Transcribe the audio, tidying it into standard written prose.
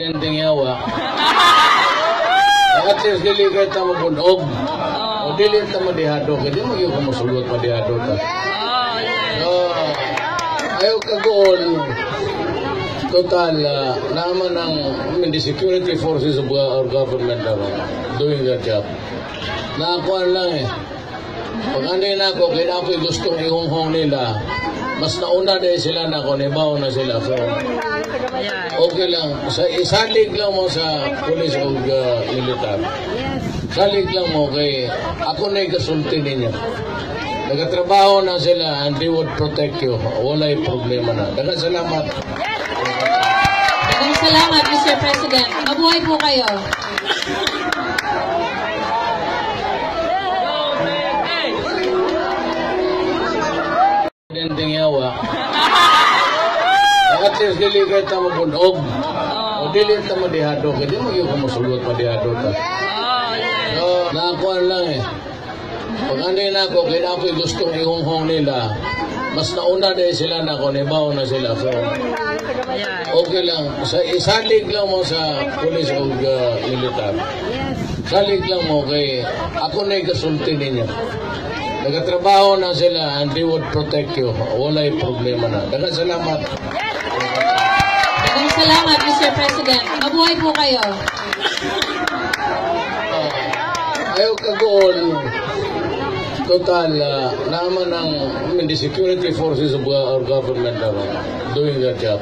Dendeng yawa. At least dili kay ta mabunog. O dili ta madihado kay di mo gyud ka mosulot madihado ta. Ayaw kagoon. Total naman ang the security forces of our government doing their job. Nakakuan lang eh. Pag anday na ako, kaya ako'y gustong ihonghong nila, mas nauna dahil sila na ako, nibaw na sila. So, okay lang. Isalig lang mo sa police o militar. Salig lang mo kay ako na ikasulti ninyo. Nagatrabaho na sila and they would protect you. Wala'y problema na. Dagang salamat. Dagang salamat, Mr. President. Mabuhay po kayo. Dendeng yawa. At least dili kay ta mabunog. O dili ta madihado kay di mo gyud ka mosulot madihado ta. Nakakuan lang eh. Pag anday na ako, kaya ako'y gustong ihonghong nila, mas nauna dahil sila na ako, nibaw na sila. So, okay lang. Isalig lang mo sa police o militar. Salig lang mo kay ako na ikasulti ninyo. Nagatrabaho na sila and they would protect you. Wala'y problema na. Dagang salamat. Dagang salamat, Mr. President. Mabuhay po kayo. Ayaw kagoon. Total naman ang the security forces of our government doing their job.